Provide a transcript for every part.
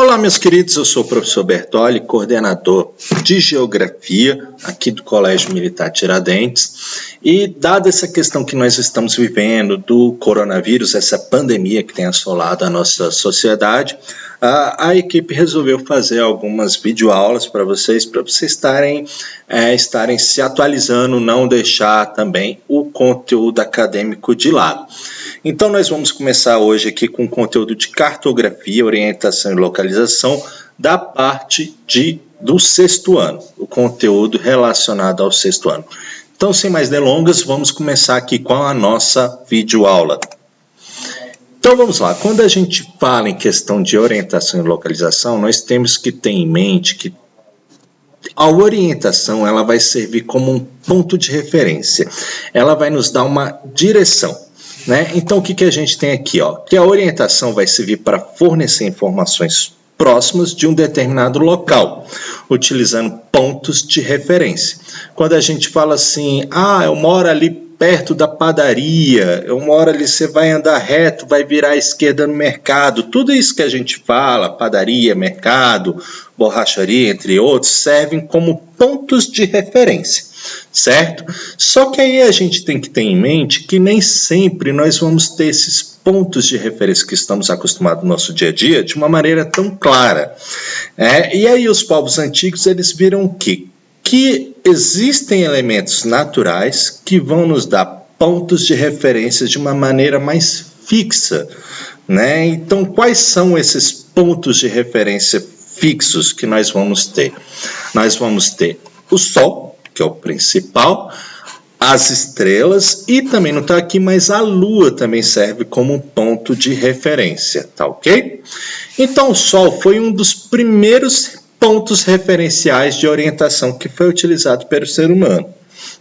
Olá, meus queridos, eu sou o professor Bertoli, coordenador de Geografia aqui do Colégio Militar Tiradentes, e dada essa questão que nós estamos vivendo do coronavírus, essa pandemia que tem assolado a nossa sociedade, a equipe resolveu fazer algumas videoaulas para vocês estarem se atualizando, não deixar também o conteúdo acadêmico de lado. Então nós vamos começar hoje aqui com conteúdo de cartografia, orientação e localização da parte do sexto ano, o conteúdo relacionado ao sexto ano. Então, sem mais delongas, vamos começar aqui com a nossa videoaula. Então vamos lá, quando a gente fala em questão de orientação e localização, nós temos que ter em mente que a orientação ela vai servir como um ponto de referência, ela vai nos dar uma direção. Então, o que a gente tem aqui? Que a orientação vai servir para fornecer informações próximas de um determinado local, utilizando pontos de referência. Quando a gente fala assim, eu moro ali perto da padaria, eu moro ali, você vai andar reto, vai virar à esquerda no mercado, tudo isso que a gente fala, padaria, mercado, borracharia, entre outros, servem como pontos de referência, certo? Só que aí a gente tem que ter em mente que nem sempre nós vamos ter esses pontos de referência que estamos acostumados no nosso dia a dia de uma maneira tão clara. E aí os povos antigos, eles viram o quê? Que existem elementos naturais que vão nos dar pontos de referência de uma maneira mais fixa, Então, quais são esses pontos de referência fixos que nós vamos ter? Nós vamos ter o Sol, que é o principal, as estrelas e também não está aqui, mas a Lua também serve como um ponto de referência, tá ok? Então, o Sol foi um dos primeiros pontos referenciais de orientação que foi utilizado pelo ser humano.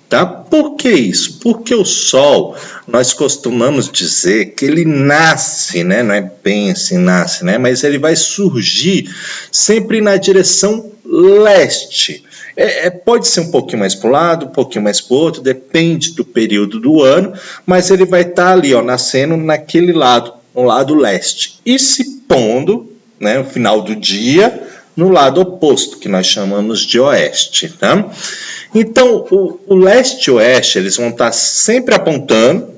Tá? Por que isso? Porque o Sol, nós costumamos dizer que ele nasce, não é bem assim nasce, mas ele vai surgir sempre na direção leste. Pode ser um pouquinho mais para um lado, um pouquinho mais para o outro, depende do período do ano, mas ele vai estar ali, nascendo naquele lado, no lado leste, e se pondo, no final do dia, no lado oposto, que nós chamamos de oeste, tá? Então, o leste e oeste, eles vão estar sempre apontando,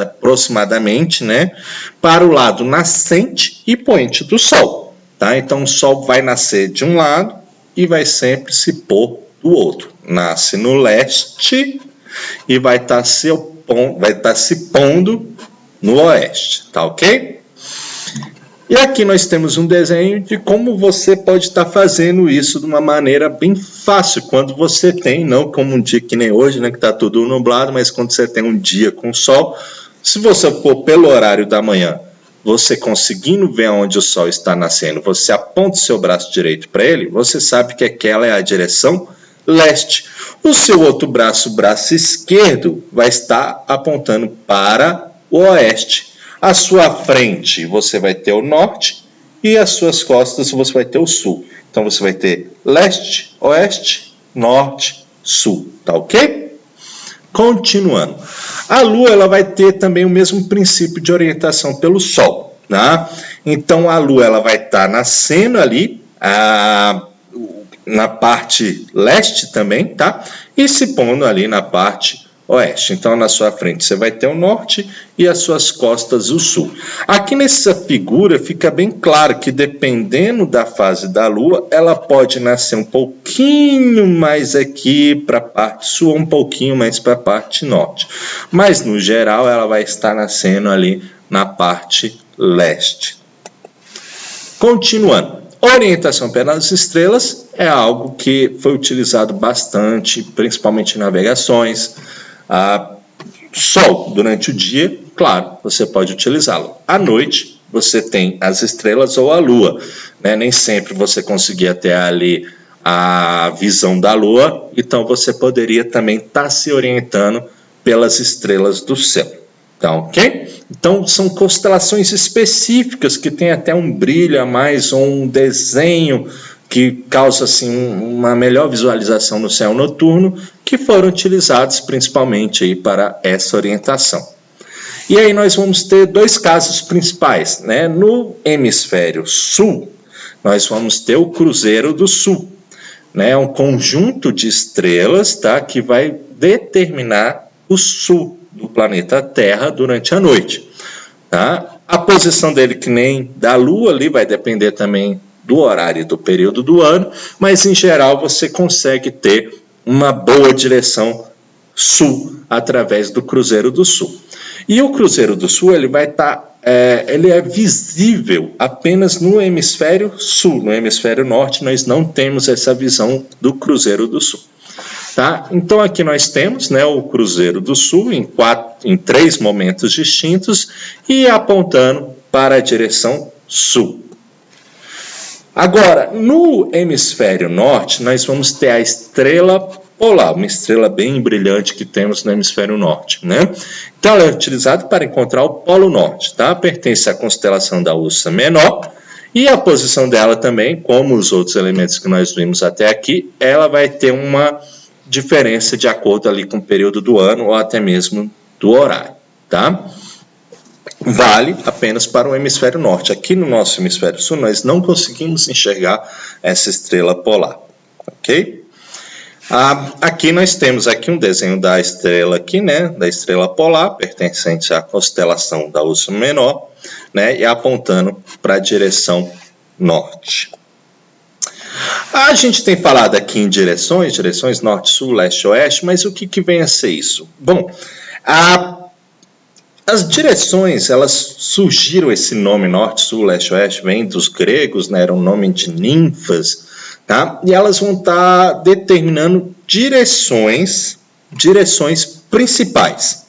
aproximadamente, para o lado nascente e poente do Sol, tá? Então, o Sol vai nascer de um lado e vai sempre se pôr do outro. Nasce no leste e vai estar se pondo no oeste, tá ok? E aqui nós temos um desenho de como você pode estar fazendo isso de uma maneira bem fácil, quando você tem, não como um dia que nem hoje, que está tudo nublado, mas quando você tem um dia com sol, se você for pelo horário da manhã, você conseguindo ver onde o sol está nascendo, você aponta o seu braço direito para ele, você sabe que aquela é a direção leste. O seu outro braço, o braço esquerdo, vai estar apontando para o oeste. À sua frente você vai ter o norte e às suas costas você vai ter o sul. Então você vai ter leste, oeste, norte, sul, tá ok? Continuando. A Lua ela vai ter também o mesmo princípio de orientação pelo Sol, tá? Então a Lua ela vai estar nascendo ali na parte leste também, tá? E se pondo ali na parte oeste. Então, na sua frente você vai ter o norte e as suas costas o sul. Aqui nessa figura fica bem claro que dependendo da fase da Lua, ela pode nascer um pouquinho mais aqui para a parte sul, um pouquinho mais para a parte norte. Mas, no geral, ela vai estar nascendo ali na parte leste. Continuando. Orientação pelas estrelas é algo que foi utilizado bastante, principalmente em navegações. Sol durante o dia, claro, você pode utilizá-lo. À noite, você tem as estrelas ou a Lua. Nem sempre você conseguia ter ali a visão da Lua, então você poderia também estar se orientando pelas estrelas do céu. Tá ok? Então, são constelações específicas que tem até um brilho a mais ou um desenho que causa assim, uma melhor visualização no céu noturno, que foram utilizados principalmente aí para essa orientação. E aí nós vamos ter dois casos principais. No hemisfério sul, nós vamos ter o Cruzeiro do Sul, né? Um conjunto de estrelas, tá? Que vai determinar o sul do planeta Terra durante a noite, tá? A posição dele, que nem da Lua, ali vai depender também do horário e do período do ano, mas em geral você consegue ter uma boa direção sul através do Cruzeiro do Sul. E o Cruzeiro do Sul ele vai estar, ele é visível apenas no hemisfério sul. No hemisfério norte nós não temos essa visão do Cruzeiro do Sul. Tá? Então aqui nós temos, né, o Cruzeiro do Sul em 3 momentos distintos e apontando para a direção sul. Agora, no hemisfério norte, nós vamos ter a estrela polar, uma estrela bem brilhante que temos no hemisfério norte, né? Então, ela é utilizada para encontrar o Polo Norte, tá? Pertence à constelação da Ursa Menor e a posição dela também, como os outros elementos que nós vimos até aqui, ela vai ter uma diferença de acordo ali com o período do ano ou até mesmo do horário, tá? Vale apenas para o hemisfério norte. Aqui no nosso hemisfério sul, nós não conseguimos enxergar essa estrela polar, ok? Aqui nós temos aqui um desenho da estrela aqui, né? Da estrela polar, pertencente à constelação da Ursa Menor, né? E apontando para a direção norte. A gente tem falado aqui em direções norte, sul, leste, oeste, mas o que vem a ser isso? Bom, as direções, elas surgiram, esse nome norte, sul, leste, oeste, vem dos gregos, né? Era um nome de ninfas, tá? E elas vão estar determinando direções principais,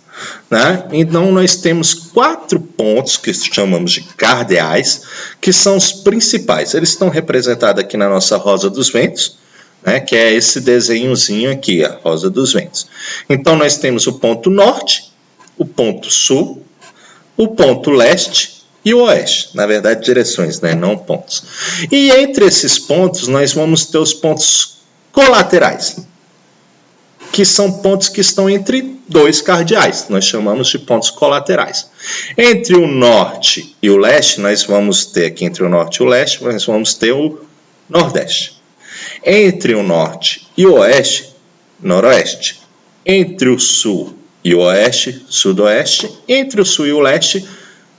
né? Então nós temos 4 pontos que chamamos de cardeais, que são os principais. Eles estão representados aqui na nossa Rosa dos Ventos, né? Que é esse desenhozinho aqui, a Rosa dos Ventos. Então nós temos o ponto norte, o ponto sul, o ponto leste e o oeste. Na verdade, direções, né? Não pontos. E entre esses pontos, nós vamos ter os pontos colaterais, que são pontos que estão entre 2 cardeais. Nós chamamos de pontos colaterais. Entre o norte e o leste, nós vamos ter aqui, entre o norte e o leste, nós vamos ter o nordeste. Entre o norte e o oeste, noroeste. Entre o sul e o oeste, sudoeste. Entre o sul e o leste,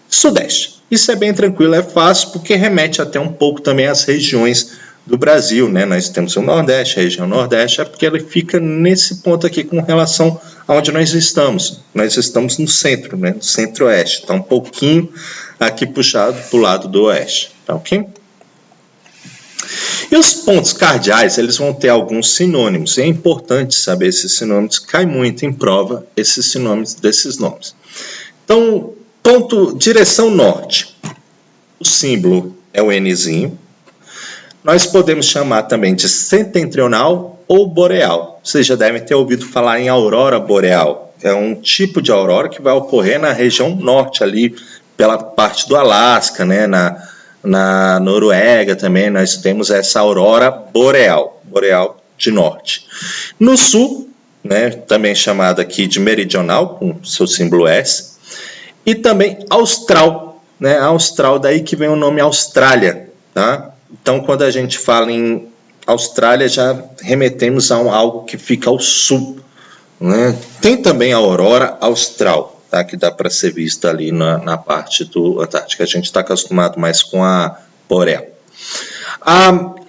sudeste. Isso é bem tranquilo, é fácil, porque remete até um pouco também às regiões do Brasil, né? Nós temos o Nordeste, a região Nordeste, é porque ela fica nesse ponto aqui com relação aonde nós estamos. Nós estamos no centro, né? No centro-oeste, está um pouquinho aqui puxado para o lado do oeste, tá ok? E os pontos cardeais, eles vão ter alguns sinônimos. É importante saber esses sinônimos, cai muito em prova esses sinônimos desses nomes. Então, direção norte. O símbolo é o Nzinho. Nós podemos chamar também de setentrional ou boreal. Vocês já devem ter ouvido falar em aurora boreal. É um tipo de aurora que vai ocorrer na região norte, ali pela parte do Alasca, né? Na Noruega também nós temos essa aurora boreal de norte. No sul, né, também chamada aqui de meridional, com seu símbolo S, e também austral, né, austral, daí que vem o nome Austrália, tá? Então, quando a gente fala em Austrália, já remetemos a algo que fica ao sul, né? Tem também a aurora austral, tá? Que dá para ser vista ali na parte do Antártica. A gente está acostumado mais com a boreal.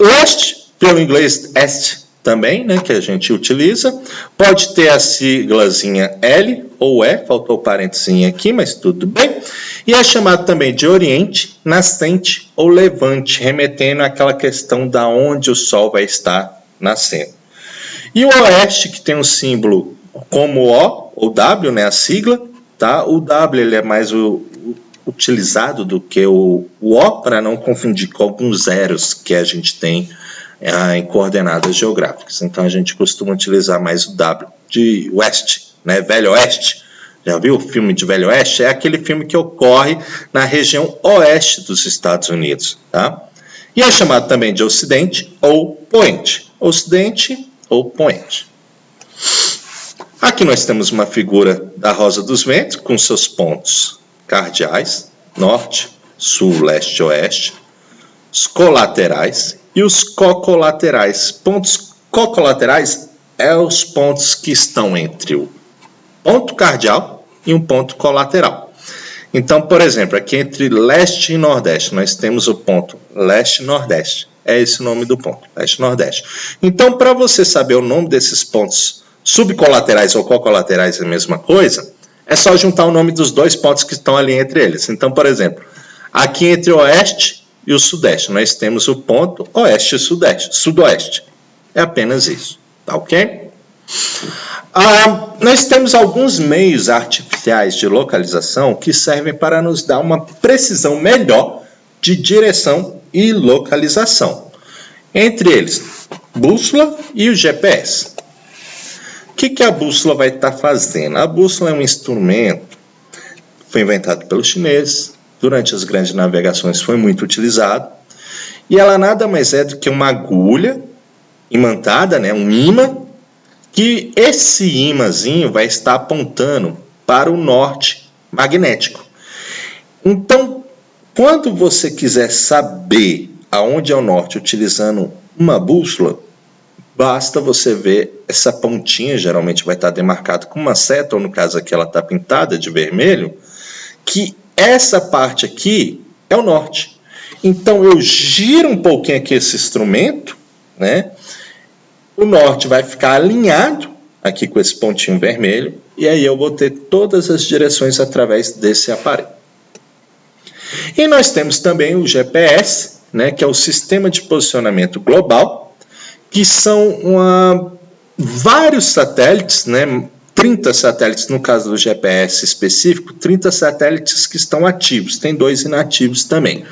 Leste, pelo inglês est também, né? Que a gente utiliza. Pode ter a siglazinha L ou E, faltou o parentezinho aqui, mas tudo bem. E é chamado também de Oriente, Nascente ou Levante, remetendo àquela questão da onde o Sol vai estar nascendo. E o Oeste, que tem um símbolo como O ou W, né, a sigla, tá? O W ele é mais utilizado do que o O, para não confundir com alguns zeros que a gente tem em coordenadas geográficas. Então a gente costuma utilizar mais o W de Oeste, né, Velho Oeste. Já viu o filme de Velho Oeste? É aquele filme que ocorre na região oeste dos Estados Unidos, tá? E é chamado também de Ocidente ou Poente. Ocidente ou Poente. Aqui nós temos uma figura da Rosa dos Ventos com seus pontos cardeais, norte, sul, leste e oeste. os colaterais e os cocolaterais. Pontos cocolaterais são os pontos que estão entre o ponto cardial e um ponto colateral. Então, por exemplo, aqui entre leste e nordeste, nós temos o ponto leste-nordeste. É esse o nome do ponto, leste-nordeste. Então, para você saber o nome desses pontos subcolaterais ou cocolaterais é a mesma coisa, é só juntar o nome dos dois pontos que estão ali entre eles. Então, por exemplo, aqui entre o oeste e o sudeste, nós temos o ponto oeste e sudeste, sudoeste. É apenas isso, tá ok? Nós temos alguns meios artificiais de localização que servem para nos dar uma precisão melhor de direção e localização. Entre eles, bússola e o GPS. O que a bússola vai estar fazendo? A bússola é um instrumento que foi inventado pelos chineses, durante as grandes navegações foi muito utilizado, e ela nada mais é do que uma agulha imantada, né, um ímã, que esse ímãzinho vai estar apontando para o norte magnético. Então, quando você quiser saber aonde é o norte utilizando uma bússola, basta você ver essa pontinha, geralmente vai estar demarcado com uma seta, ou no caso aqui ela está pintada de vermelho, que essa parte aqui é o norte. Então eu giro um pouquinho aqui esse instrumento, né? O norte vai ficar alinhado aqui com esse pontinho vermelho, e aí eu vou ter todas as direções através desse aparelho. E nós temos também o GPS, né, que é o Sistema de Posicionamento Global, que são vários satélites, né, 30 satélites, no caso do GPS específico, 30 satélites que estão ativos, tem 2 inativos também.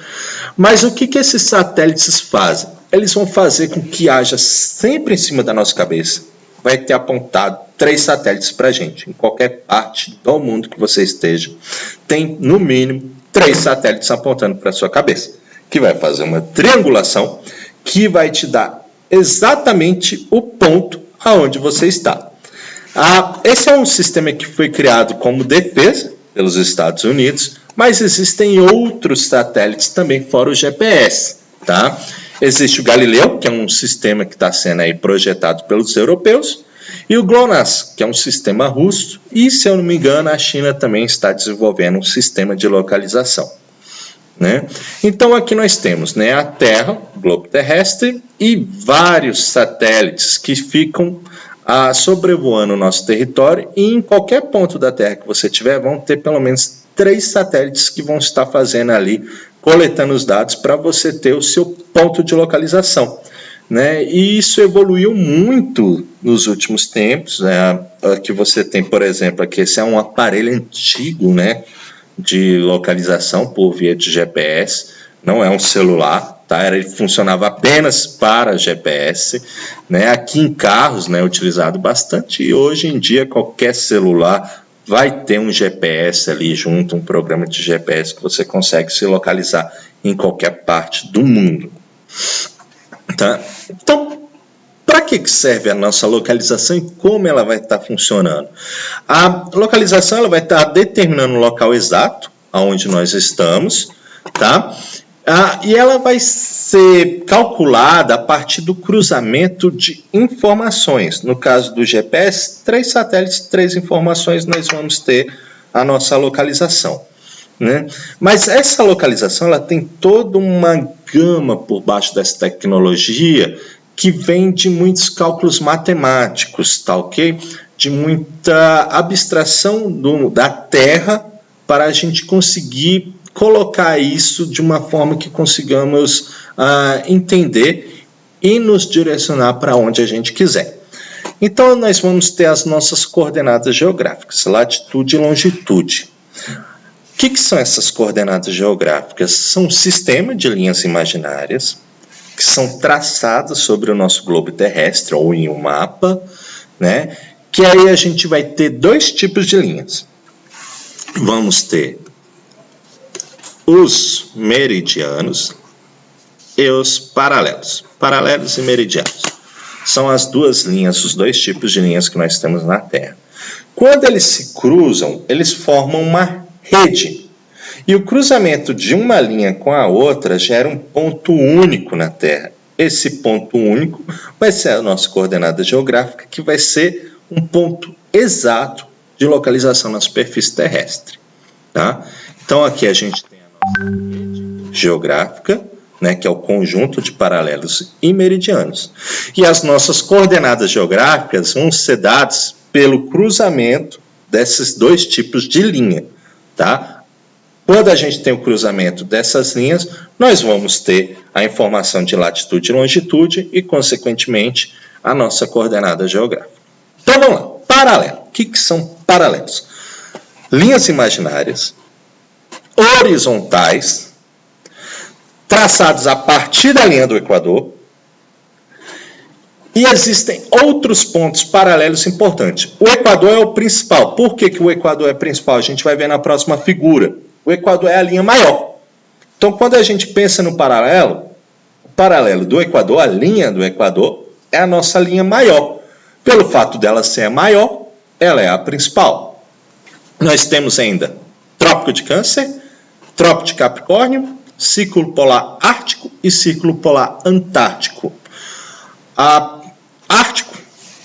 Mas o que esses satélites fazem? Eles vão fazer com que haja sempre em cima da nossa cabeça, vai ter apontado 3 satélites para a gente, em qualquer parte do mundo que você esteja, tem no mínimo 3 satélites apontando para a sua cabeça, que vai fazer uma triangulação, que vai te dar exatamente o ponto aonde você está. Esse é um sistema que foi criado como defesa pelos Estados Unidos, mas existem outros satélites também fora o GPS, tá? Existe o Galileu, que é um sistema que está sendo aí projetado pelos europeus, e o GLONASS, que é um sistema russo, e se eu não me engano a China também está desenvolvendo um sistema de localização, né? Então aqui nós temos, né, a Terra, o globo terrestre, e vários satélites que ficam sobrevoando o nosso território, e em qualquer ponto da Terra que você tiver, vão ter pelo menos 3 satélites que vão estar fazendo ali, coletando os dados para você ter o seu ponto de localização, né? E isso evoluiu muito nos últimos tempos, né? Aqui você tem, por exemplo, aqui esse é um aparelho antigo, né, de localização por via de GPS, não é um celular, tá? Ele funcionava apenas para GPS, né? Aqui em carros, né, utilizado bastante, e hoje em dia qualquer celular vai ter um GPS ali junto, um programa de GPS que você consegue se localizar em qualquer parte do mundo, tá? Então, para que serve a nossa localização e como ela vai estar funcionando? A localização ela vai estar determinando o local exato onde nós estamos, tá? E ela vai ser calculada a partir do cruzamento de informações. No caso do GPS, 3 satélites, 3 informações, nós vamos ter a nossa localização, né? Mas essa localização ela tem toda uma gama por baixo dessa tecnologia que vem de muitos cálculos matemáticos, tá ok? De muita abstração da Terra para a gente conseguir colocar isso de uma forma que consigamos entender e nos direcionar para onde a gente quiser. Então, nós vamos ter as nossas coordenadas geográficas, latitude e longitude. O que são essas coordenadas geográficas? São um sistema de linhas imaginárias que são traçadas sobre o nosso globo terrestre ou em um mapa, né? Que aí a gente vai ter 2 tipos de linhas. Vamos ter os meridianos e os paralelos. Paralelos e meridianos. São as 2 linhas, os 2 tipos de linhas que nós temos na Terra. Quando eles se cruzam, eles formam uma rede. E o cruzamento de uma linha com a outra gera um ponto único na Terra. Esse ponto único vai ser a nossa coordenada geográfica, que vai ser um ponto exato de localização na superfície terrestre. Tá? Então aqui a gente tem a nossa rede geográfica, né, que é o conjunto de paralelos e meridianos. E as nossas coordenadas geográficas vão ser dadas pelo cruzamento desses dois tipos de linha. Tá? Quando a gente tem o cruzamento dessas linhas, nós vamos ter a informação de latitude e longitude e, consequentemente, a nossa coordenada geográfica. Então vamos lá, paralelo. O que são paralelos? Linhas imaginárias, horizontais, traçados a partir da linha do Equador, e existem outros pontos paralelos importantes. O Equador é o principal. Por que o Equador é principal? A gente vai ver na próxima figura. O Equador é a linha maior. Então, quando a gente pensa no paralelo, o paralelo do Equador, a linha do Equador, é a nossa linha maior. Pelo fato dela ser a maior, ela é a principal. Nós temos ainda Trópico de Câncer, Trópico de Capricórnio, Círculo Polar Ártico e Círculo Polar Antártico. O Ártico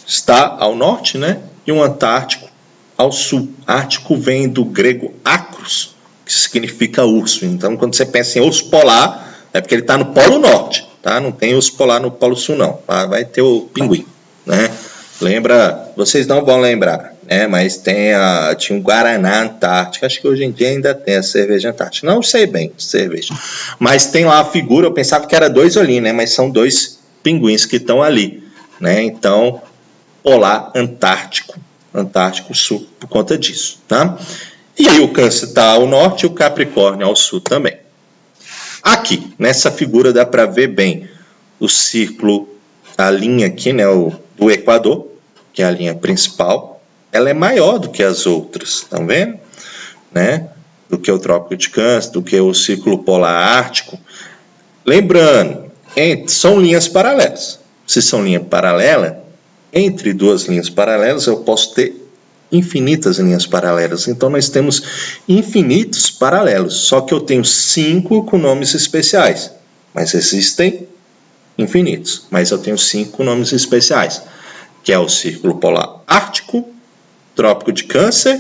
está ao norte, né? E o Antártico ao sul. Ártico vem do grego acros, que significa urso. Então, quando você pensa em urso polar, é porque ele está no polo norte, tá? Não tem urso polar no polo sul, não. Vai ter o pinguim, né? Lembra, vocês não vão lembrar, né? Mas tinha um Guaraná Antártica, acho que hoje em dia ainda tem a cerveja Antártica. Não sei bem de cerveja. Mas tem lá a figura, eu pensava que era dois olhinhos, né? Mas são dois pinguins que estão ali, né? Então, polar Antártico, Antártico Sul, por conta disso, tá? E aí o Câncer está ao norte e o Capricórnio ao sul também. Aqui, nessa figura dá para ver bem o círculo, a linha aqui, né, do Equador, que é a linha principal, ela é maior do que as outras, estão vendo? Né? Do que o Trópico de Câncer, do que o Círculo Polar Ártico. Lembrando, são linhas paralelas. Se são linha paralela, entre duas linhas paralelas eu posso ter infinitas linhas paralelas. Então nós temos infinitos paralelos, só que eu tenho 5 com nomes especiais. Mas existem infinitos, mas eu tenho 5 nomes especiais, que é o Círculo Polar Ártico, Trópico de Câncer,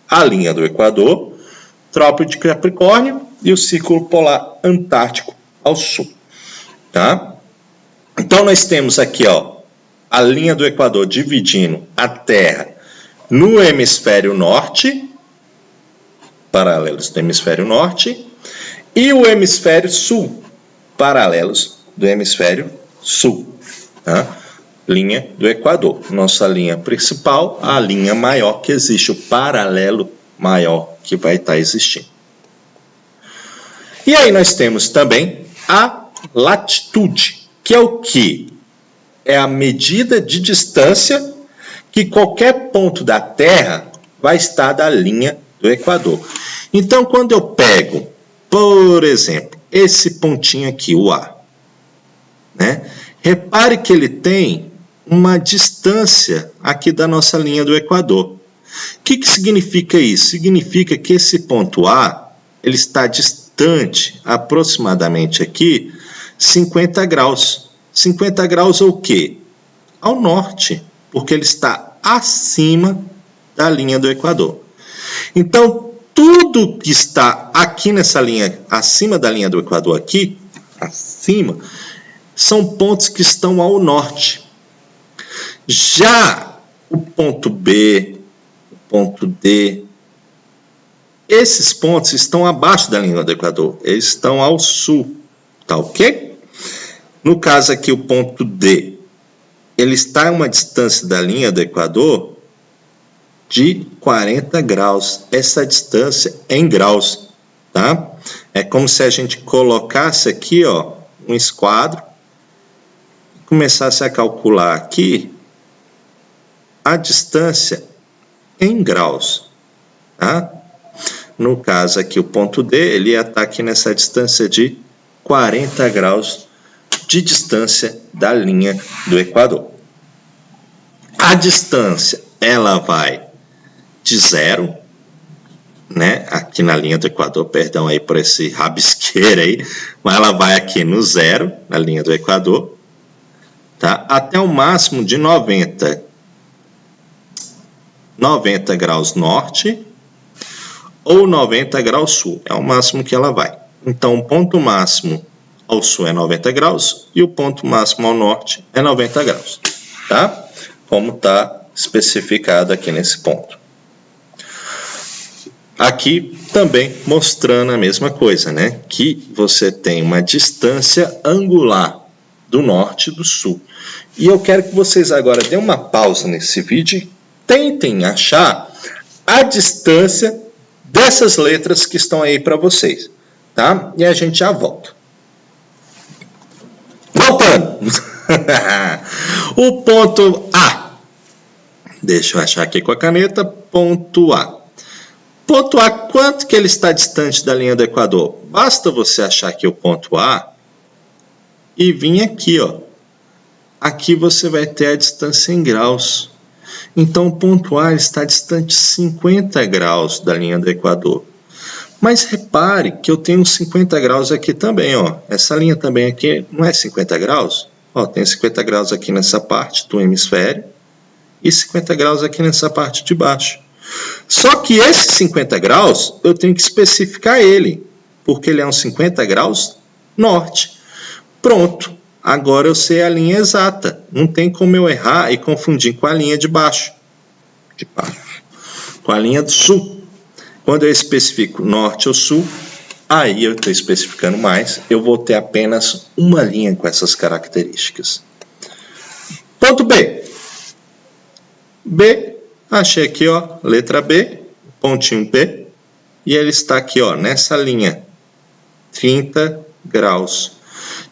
a linha do Equador, Trópico de Capricórnio e o Círculo Polar Antártico ao sul. Tá? Então nós temos aqui, ó, a linha do Equador dividindo a Terra no hemisfério norte, paralelos do hemisfério norte, e o hemisfério sul, paralelos do hemisfério sul. Tá? Linha do Equador, nossa linha principal, a linha maior que existe, o paralelo maior que vai estar existindo. E aí nós temos também a latitude, que é o quê? É a medida de distância que qualquer ponto da Terra vai estar da linha do Equador. Então, quando eu pego, por exemplo, esse pontinho aqui, o A, né? Repare que ele tem uma distância aqui da nossa linha do Equador. O que significa isso? Significa que esse ponto A, ele está distante aproximadamente aqui 50 graus. 50 graus ou o quê? Ao norte, porque ele está acima da linha do Equador. Então, tudo que está aqui nessa linha, acima da linha do Equador aqui, acima, são pontos que estão ao norte. Já o ponto B, o ponto D, esses pontos estão abaixo da linha do Equador, eles estão ao sul, tá ok? No caso aqui, o ponto D, ele está a uma distância da linha do Equador de 40 graus. Essa distância é em graus, tá? É como se a gente colocasse aqui, ó, um esquadro, começasse a calcular aqui a distância em graus, tá? No caso aqui, o ponto D, ele ia estar aqui nessa distância de 40 graus de distância da linha do Equador. A distância, ela vai de 0, né, aqui na linha do Equador, perdão aí por esse rabisqueiro aí, mas ela vai aqui no 0, na linha do Equador, tá? Até o máximo de 90 graus norte ou 90 graus sul, é o máximo que ela vai. Então, o ponto máximo ao sul é 90 graus e o ponto máximo ao norte é 90 graus, tá? Como está especificado aqui nesse ponto. Aqui também mostrando a mesma coisa, né? Que você tem uma distância angular do norte e do sul. E eu quero que vocês agora deem uma pausa nesse vídeo e tentem achar a distância dessas letras que estão aí para vocês, tá? E a gente já volta. Voltando! O ponto A. Deixa eu achar aqui com a caneta. Ponto A. Ponto A, quanto que ele está distante da linha do Equador? Basta você achar aqui o ponto A e vir aqui, ó. Aqui você vai ter a distância em graus. Então, o ponto A está distante 50 graus da linha do Equador. Mas repare que eu tenho 50 graus aqui também, ó. Essa linha também aqui não é 50 graus? Ó, tem 50 graus aqui nessa parte do hemisfério e 50 graus aqui nessa parte de baixo. Só que esse 50 graus, eu tenho que especificar ele, porque ele é um 50 graus norte. Pronto, agora eu sei a linha exata. Não tem como eu errar e confundir com a linha de baixo. Com a linha do sul. Quando eu especifico norte ou sul, aí eu estou especificando mais, eu vou ter apenas uma linha com essas características. Ponto B. B, achei aqui, ó, letra B, pontinho B, e ele está aqui, ó, nessa linha, 30 graus.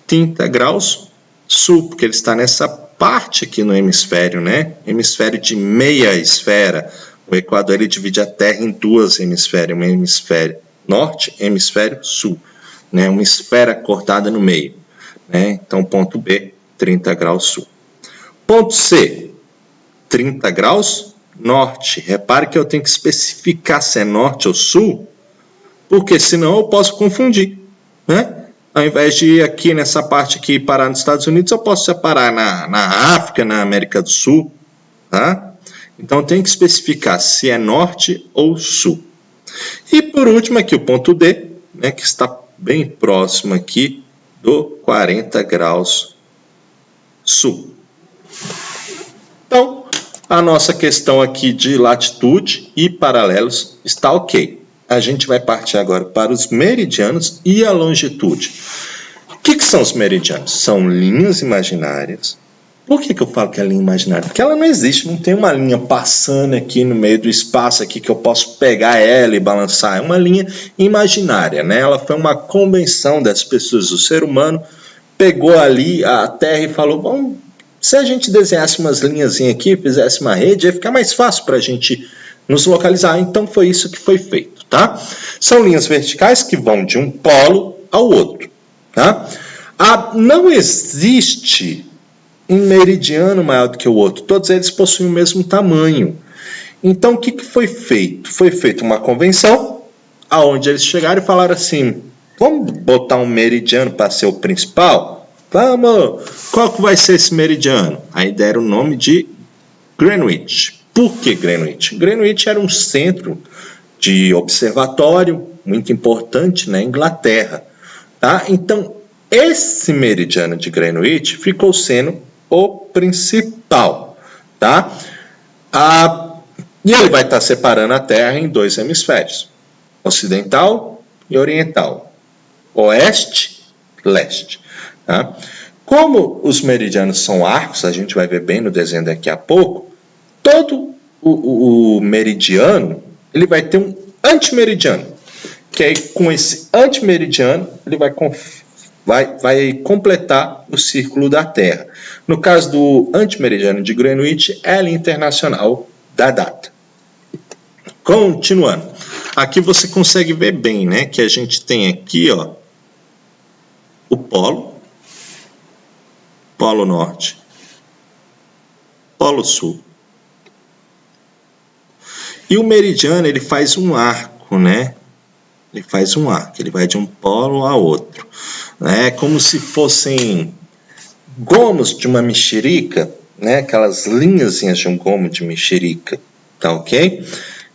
30 graus sul, porque ele está nessa parte aqui no hemisfério, né? Hemisfério de meia esfera. O Equador ele divide a Terra em duas hemisférios, um hemisfério norte e hemisfério sul, né? Uma esfera cortada no meio, né? Então, ponto B, 30 graus sul. Ponto C, 30 graus norte. Repare que eu tenho que especificar se é norte ou sul, porque senão eu posso confundir, né? Ao invés de ir aqui nessa parte aqui e parar nos Estados Unidos, eu posso separar na África, na América do Sul, tá? Então, eu tenho que especificar se é norte ou sul. E, por último, aqui o ponto D, né, que está bem próximo aqui do 40 graus sul. Então, a nossa questão aqui de latitude e paralelos está ok. A gente vai partir agora para os meridianos e a longitude. O que são os meridianos? São linhas imaginárias. Por que eu falo que é linha imaginária? Porque ela não existe, não tem uma linha passando aqui no meio do espaço aqui que eu posso pegar ela e balançar. É uma linha imaginária, né? Ela foi uma convenção das pessoas. O ser humano pegou ali a Terra e falou, bom, se a gente desenhasse umas linhas aqui, fizesse uma rede, ia ficar mais fácil para a gente nos localizar. Então foi isso que foi feito, tá? São linhas verticais que vão de um polo ao outro, tá? Não existe um meridiano maior do que o outro. Todos eles possuem o mesmo tamanho. Então, o que foi feito? Foi feita uma convenção, aonde eles chegaram e falaram assim, vamos botar um meridiano para ser o principal? Vamos! Qual que vai ser esse meridiano? Aí deram o nome de Greenwich. Por que Greenwich? Greenwich era um centro de observatório muito importante na Inglaterra, tá? Então, esse meridiano de Greenwich ficou sendo o principal, tá? E ele vai estar separando a Terra em dois hemisférios, ocidental e oriental, oeste, leste, tá? Como os meridianos são arcos, a gente vai ver bem no desenho daqui a pouco, todo o meridiano, ele vai ter um antimeridiano, que aí com esse antimeridiano, ele vai completar o círculo da Terra. No caso do antimeridiano de Greenwich, é a linha internacional da data. Continuando. Aqui você consegue ver bem, né, que a gente tem aqui, ó, o polo norte, polo sul. E o meridiano, ele faz um arco. arco, né? Ele faz um arco, ele vai de um polo a outro. É como se fossem gomos de uma mexerica, né? Aquelas linhazinhas de um gomo de mexerica, tá ok?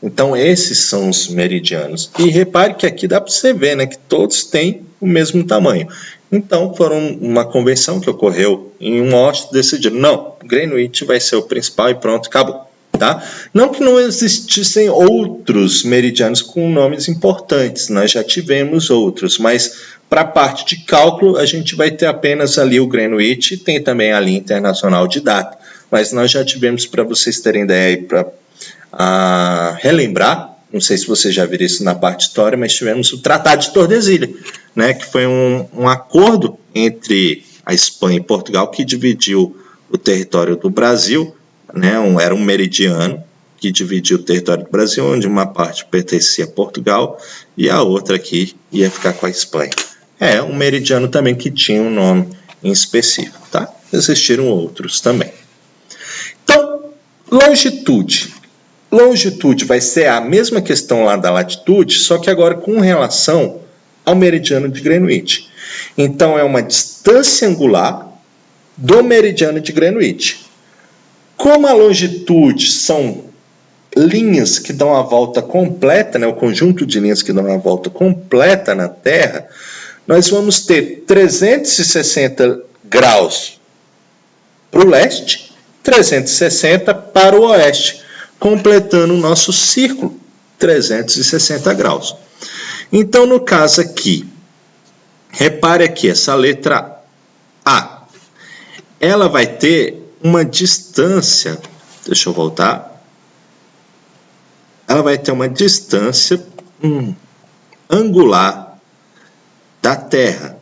Então, esses são os meridianos. E repare que aqui dá para você ver, né? Que todos têm o mesmo tamanho. Então, foram uma convenção que ocorreu em Washington, decidiram, não, Greenwich vai ser o principal e pronto, acabou. Tá? Não que não existissem outros meridianos com nomes importantes, nós já tivemos outros, mas para a parte de cálculo a gente vai ter apenas ali o Greenwich e tem também a linha internacional de data, mas nós já tivemos, para vocês terem ideia e para relembrar, não sei se vocês já viram isso na parte de história, mas tivemos o Tratado de Tordesilhas, né, que foi um acordo entre a Espanha e Portugal que dividiu o território do Brasil, né, era um meridiano que dividia o território do Brasil, onde uma parte pertencia a Portugal e a outra aqui ia ficar com a Espanha. É um meridiano também que tinha um nome em específico, tá? Existiram outros também. Então, longitude. Longitude vai ser a mesma questão lá da latitude, só que agora com relação ao meridiano de Greenwich. Então, é uma distância angular do meridiano de Greenwich. Como a longitude são linhas que dão a volta completa, né, o conjunto de linhas que dão a volta completa na Terra, nós vamos ter 360 graus para o leste, 360 para o oeste, completando o nosso círculo, 360 graus. Então, no caso aqui, repare aqui, essa letra A, ela vai ter uma distância, deixa eu voltar, ela vai ter uma distância angular da Terra,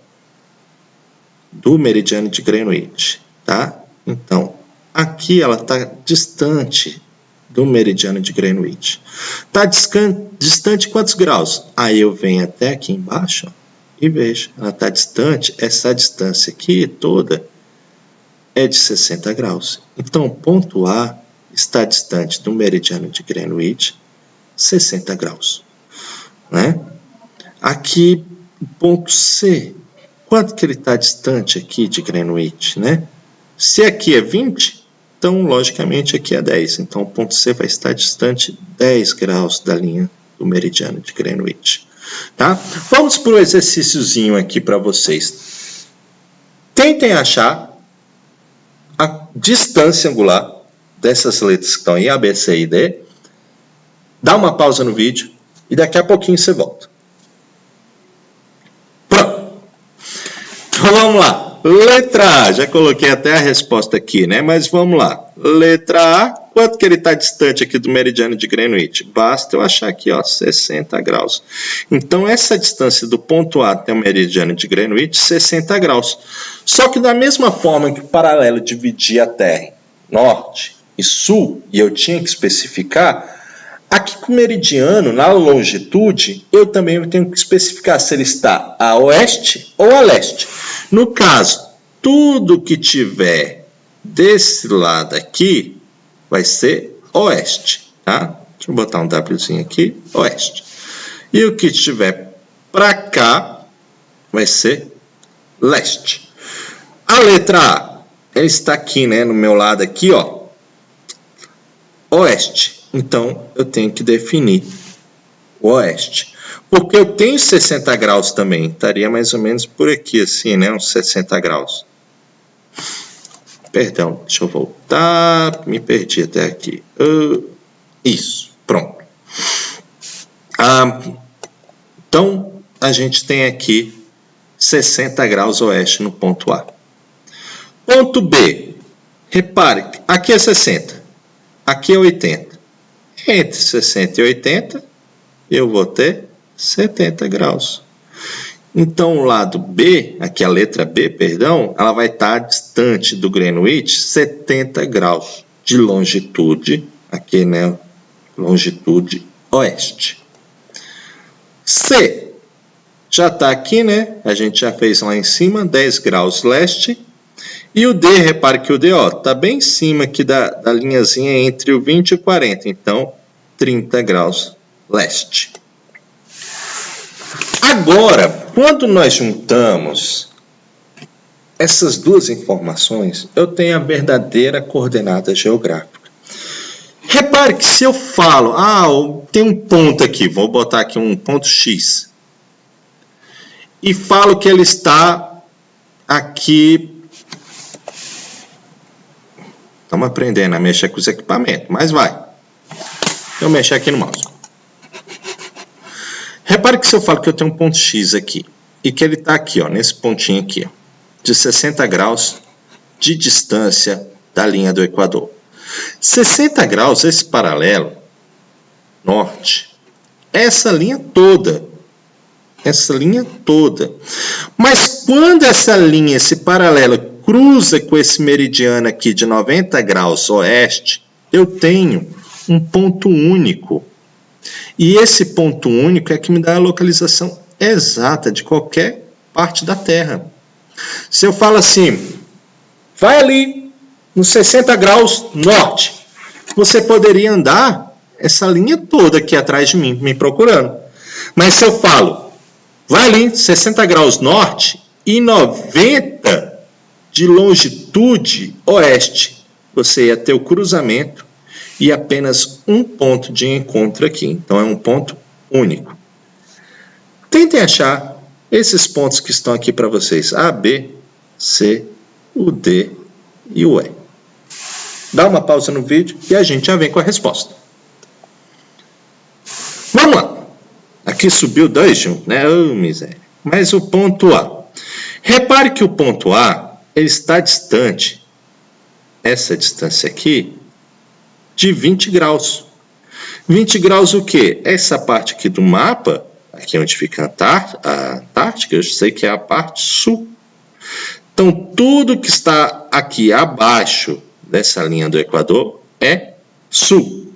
do meridiano de Greenwich, tá? Então, aqui ela está distante do meridiano de Greenwich. Está distante quantos graus? Aí eu venho até aqui embaixo, ó, e vejo, ela está distante, essa distância aqui toda é de 60 graus. Então, o ponto A está distante do meridiano de Greenwich, 60 graus. Né? Aqui, o ponto C, quanto que ele está distante aqui de Greenwich? Né? Se aqui é 20, então, logicamente, aqui é 10. Então, o ponto C vai estar distante 10 graus da linha do meridiano de Greenwich. Tá? Vamos para o exercíciozinho aqui para vocês. Tentem achar a distância angular dessas letras que estão aí, A, B, C e D. Dá uma pausa no vídeo e daqui a pouquinho você volta. Pronto. Então vamos lá. Letra A, já coloquei até a resposta aqui, né? Mas vamos lá. Letra A, quanto que ele está distante aqui do meridiano de Greenwich? Basta eu achar aqui, ó, 60 graus. Então, essa distância do ponto A até o meridiano de Greenwich, 60 graus. Só que da mesma forma que o paralelo dividia a Terra em norte e sul, e eu tinha que especificar, aqui com o meridiano, na longitude, eu também tenho que especificar se ele está a oeste ou a leste. No caso, tudo que tiver desse lado aqui vai ser oeste, tá? Deixa eu botar um Wzinho aqui, oeste. E o que estiver para cá vai ser leste. A letra A, ela está aqui, né, no meu lado aqui, ó, oeste. Então, eu tenho que definir o oeste. Porque eu tenho 60 graus também. Estaria mais ou menos por aqui, assim, né? Uns 60 graus. Perdão, deixa eu voltar. Me perdi até aqui. Isso, pronto. Então, a gente tem aqui 60 graus oeste no ponto A. Ponto B. Repare, aqui é 60. Aqui é 80. Entre 60 e 80, eu vou ter 70 graus. Então, o lado B, aqui a letra B, perdão, ela vai estar distante do Greenwich 70 graus de longitude, aqui, né, longitude oeste. C, já está aqui, né, a gente já fez lá em cima, 10 graus leste. E o D, repare que o D está bem em cima aqui da linhazinha entre o 20 e o 40, então 30 graus leste. Agora, quando nós juntamos essas duas informações, eu tenho a verdadeira coordenada geográfica. Repare que se eu falo, tem um ponto aqui, vou botar aqui um ponto X, e falo que ele está aqui, estamos aprendendo a mexer com os equipamentos, mas vai. Eu mexer aqui no mouse. Repare que se eu falo que eu tenho um ponto X aqui, e que ele está aqui, ó, nesse pontinho aqui, ó, de 60 graus de distância da linha do Equador. 60 graus, esse paralelo norte, essa linha toda. Mas quando essa linha, esse paralelo, cruza com esse meridiano aqui de 90 graus oeste, eu tenho um ponto único. E esse ponto único é que me dá a localização exata de qualquer parte da Terra. Se eu falo assim, vai ali nos 60 graus norte, você poderia andar essa linha toda aqui atrás de mim, me procurando. Mas se eu falo, vai ali 60 graus norte e 90 de longitude oeste, você ia ter o cruzamento e apenas um ponto de encontro aqui. Então, é um ponto único. Tentem achar esses pontos que estão aqui para vocês. A, B, C, o D e o E. Dá uma pausa no vídeo e a gente já vem com a resposta. Vamos lá. Aqui subiu 2 juntos, né? Oh, miséria. Mas o ponto A. Repare que o ponto A, ele está distante, essa distância aqui, de 20 graus. 20 graus o quê? Essa parte aqui do mapa, aqui onde fica a Antártica, eu sei que é a parte sul. Então, tudo que está aqui abaixo dessa linha do Equador é sul.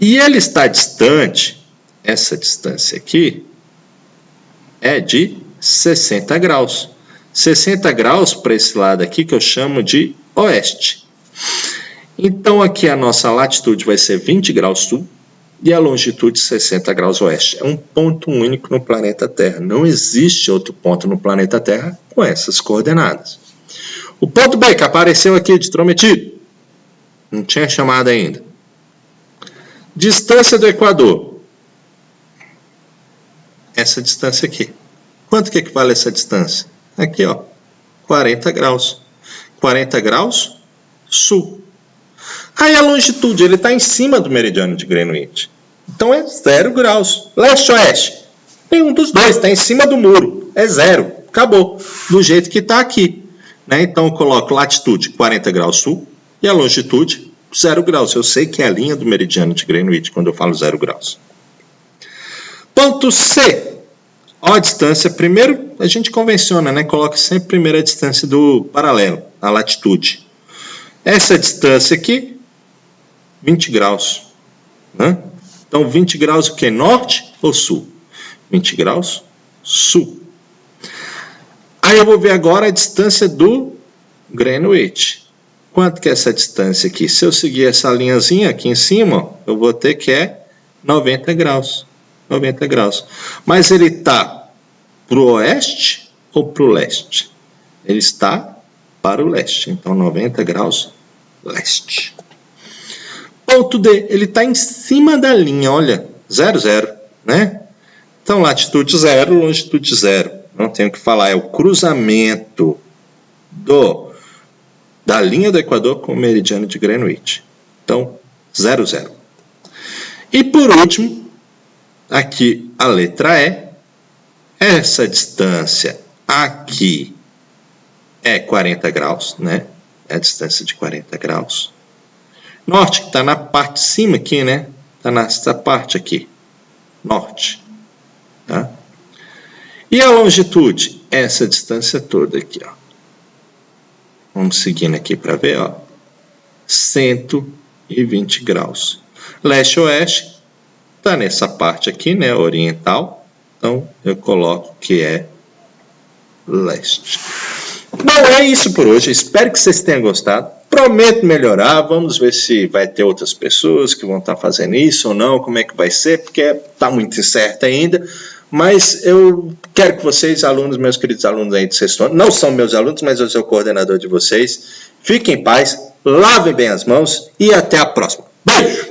E ele está distante, essa distância aqui, é de 60 graus. 60 graus para esse lado aqui que eu chamo de oeste. Então, aqui a nossa latitude vai ser 20 graus sul e a longitude 60 graus oeste. É um ponto único no planeta Terra. Não existe outro ponto no planeta Terra com essas coordenadas. O ponto B, que apareceu aqui de intrometido, não tinha chamado ainda. Distância do Equador. Essa distância aqui. Quanto que equivale essa distância? Aqui, ó, 40 graus. 40 graus sul. Aí a longitude, ele está em cima do meridiano de Greenwich. Então é 0 graus. Leste-oeste. Nenhum dos dois, está em cima do muro. É 0. Acabou. Do jeito que está aqui. Né? Então eu coloco latitude 40 graus sul e a longitude 0 graus. Eu sei que é a linha do meridiano de Greenwich quando eu falo 0 graus. Ponto C. Ó, a distância. Primeiro a gente convenciona, né? Coloca sempre primeiro a distância do paralelo, a latitude. Essa distância aqui, 20 graus. Né? Então, 20 graus o que? Norte ou sul? 20 graus sul. Aí eu vou ver agora a distância do Greenwich. Quanto que é essa distância aqui? Se eu seguir essa linhazinha aqui em cima, ó, eu vou ter que é 90 graus. 90 graus. Mas ele está para o oeste ou para o leste? Ele está para o leste. Então, 90 graus leste. Ponto D, ele está em cima da linha, olha, 0, 0, né? Então, latitude 0, longitude 0. Não tenho o que falar, é o cruzamento da linha do Equador com o meridiano de Greenwich. Então, 0, 0. E por último, aqui a letra E, essa distância aqui é 40 graus, né? É a distância de 40 graus. Norte, que está na parte de cima aqui, né? Está nessa parte aqui. Norte. Tá? E a longitude? Essa distância toda aqui, ó. Vamos seguindo aqui para ver, ó. 120 graus. Leste-oeste está nessa parte aqui, né? Oriental. Então, eu coloco que é leste. Bom, é isso por hoje. Espero que vocês tenham gostado. Prometo melhorar. Vamos ver se vai ter outras pessoas que vão estar fazendo isso ou não. Como é que vai ser, porque está muito incerto ainda. Mas eu quero que vocês, alunos, meus queridos alunos aí do sexto ano, não são meus alunos, mas eu sou o coordenador de vocês, fiquem em paz, lavem bem as mãos e até a próxima. Beijo!